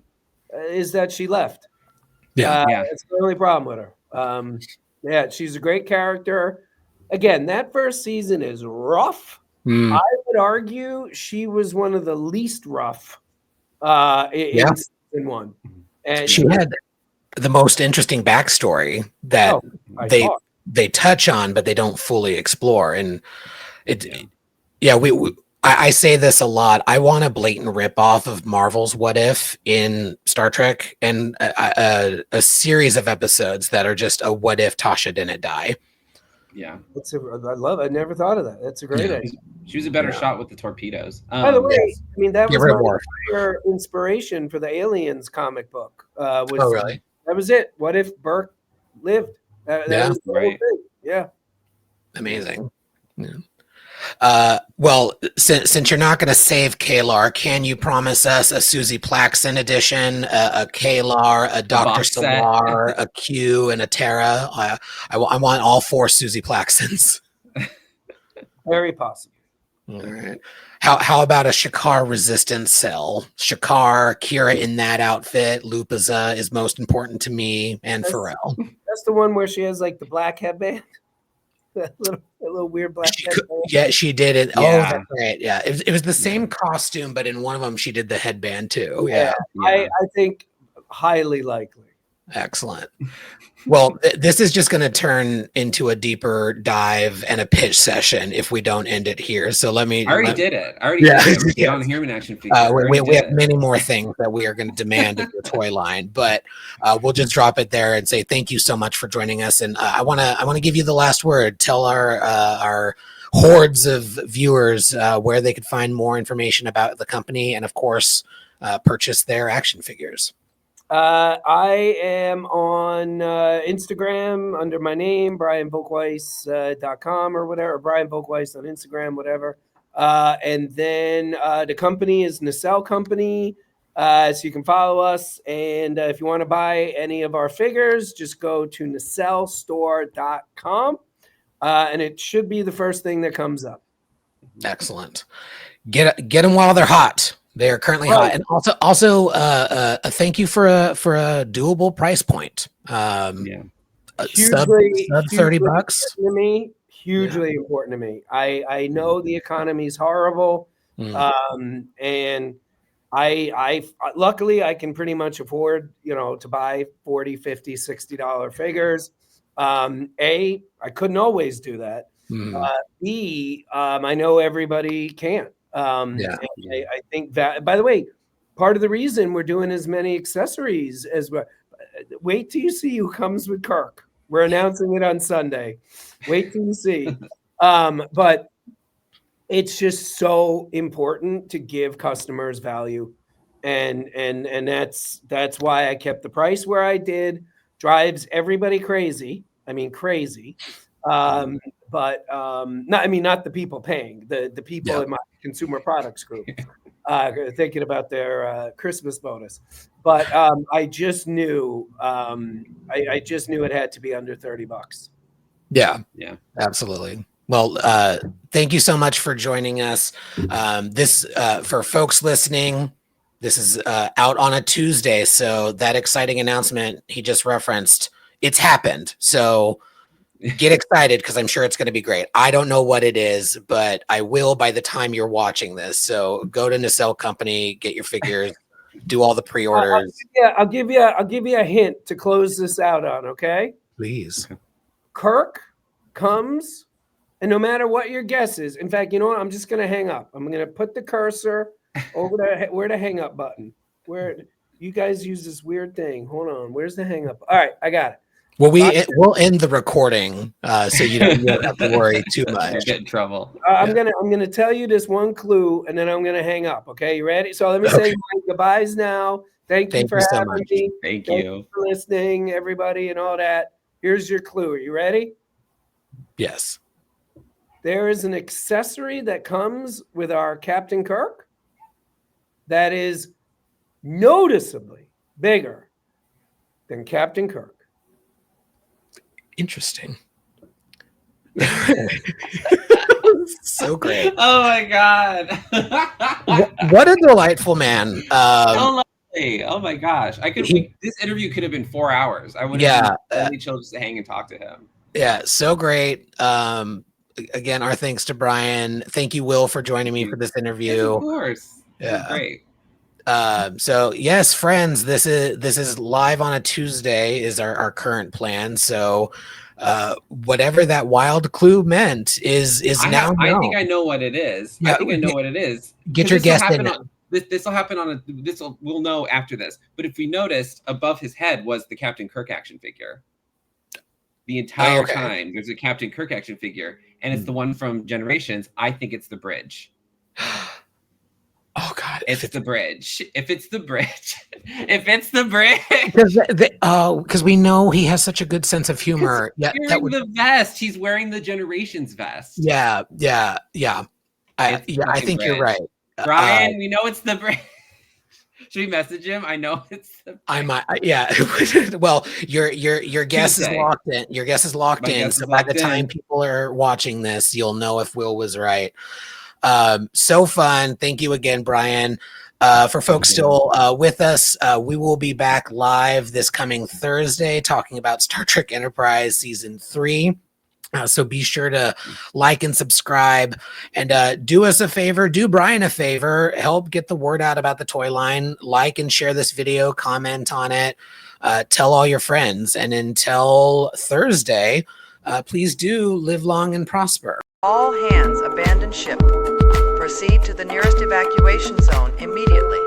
is that she left. That's the only problem with her. She's a great character. Again, that first season is rough. I would argue she was one of the least rough in season one. And she had the most interesting backstory that they touch on, but they don't fully explore. And I say this a lot. I want a blatant ripoff of Marvel's What If in Star Trek, and a series of episodes that are just a what if Tasha didn't die. Yeah, I never thought of that. That's a great idea. She was a better shot with the torpedoes. By the way, I mean that was her inspiration for the Aliens comic book. Really? That was it. What if Burke lived? That was the whole thing. Yeah. Amazing. Yeah. Well, since you're not going to save K'Ehleyr, can you promise us a Susie Plaxton edition, a K'Ehleyr, a Dr. Salar, a Q, and a Tara? I want all 4 Susie Plaxtons. Very possible. All right. How about a Shakar resistance cell? Shakar, Kira in that outfit, Lupiza is most important to me, and Pharrell. That's the one where she has the black headband. That little weird black headband. Yeah, she did it. Yeah. Oh, that's right. Yeah, it was the same costume, but in one of them she did the headband too. Yeah. I think highly likely. Excellent. Well, this is just going to turn into a deeper dive and a pitch session if we don't end it here. So let me. I already did it. I already Yeah, did it. yes. John Harriman action figure. We have many more things that we are going to demand of your toy line, but we'll just drop it there and say thank you so much for joining us. And I want to give you the last word. Tell our hordes of viewers where they could find more information about the company and, of course, purchase their action figures. I am on Instagram under my name, brianvolkweiss.com or whatever, or Brian Volkweiss on Instagram, whatever. And then the company is Nacelle Company, so you can follow us. And if you want to buy any of our figures, just go to nacellestore.com, and it should be the first thing that comes up. Excellent. Get them while they're hot. They are currently hot, and also a thank you for a doable price point. Sub $30 to me. Hugely important to me. I know the economy is horrible, and I luckily I can pretty much afford to buy $40, $50, $60 figures. I couldn't always do that. B, I know everybody can't. I think that, by the way, part of the reason we're doing as many accessories as well. Wait till you see who comes with Kirk. We're announcing it on Sunday. Wait till you see. But it's just so important to give customers value, and that's why I kept the price where I did. Drives everybody crazy. I mean, crazy. But not the people paying, the people in my consumer products group thinking about their Christmas bonus. But I just knew I just knew it had to be under $30. Yeah, absolutely. Well, thank you so much for joining us. This for folks listening, this is out on a Tuesday, so that exciting announcement he just referenced, it's happened. So get excited because I'm sure it's going to be great. I don't know what it is, but I will by the time you're watching this. So go to Nacelle Company, get your figures, do all the pre-orders. I'll give you a hint to close this out on. Okay, please. Kirk comes, and no matter what your guess is, in fact, you know what? I'm just going to hang up. I'm going to put the cursor over there. Where the hang up button? Where you guys use this weird thing? Hold on. Where's the hang up? All right, I got it. Well, we'll end the recording, so you don't have to worry too much. Get in trouble. I'm gonna tell you this one clue, and then I'm gonna hang up. Okay, you ready? So let me say my goodbyes now. Thank you for having me. Thank you for listening, everybody, and all that. Here's your clue. Are you ready? Yes. There is an accessory that comes with our Captain Kirk that is noticeably bigger than Captain Kirk. Interesting. So great. Oh my God. What a delightful man. So lovely. Oh my gosh. This interview could have been 4 hours. I would have only chill just to hang and talk to him. Yeah, so great. Again, our thanks to Brian. Thank you, Will, for joining me for this interview. Yes, of course. Yeah. Great. So yes, friends, this is live on a Tuesday is our current plan. So whatever that wild clue meant is now. I think I know what it is. Yeah, I think I know what it is. Get your guess in. This will happen on we'll know after this. But if we noticed, above his head was the Captain Kirk action figure. The entire time there's a Captain Kirk action figure, and it's the one from Generations. I think it's the bridge. Oh God! If it's the bridge. If it's the bridge. If it's the bridge. Because we know he has such a good sense of humor. Yeah, the vest. He's wearing the Generations vest. Yeah. I think you're right, Brian. We know it's the bridge. Should we message him? I know it's the bridge. I might. Yeah. Well, your guess is locked in. Your guess is locked in. So by the time people are watching this, you'll know if Will was right. So fun. Thank you again, Brian. For folks still with us, we will be back live this coming Thursday talking about Star Trek Enterprise Season 3. So be sure to like and subscribe, and do us a favor, do Brian a favor, help get the word out about the toy line. Like and share this video, comment on it, tell all your friends. And until Thursday, please do live long and prosper. All hands abandon ship. Proceed to the nearest evacuation zone immediately.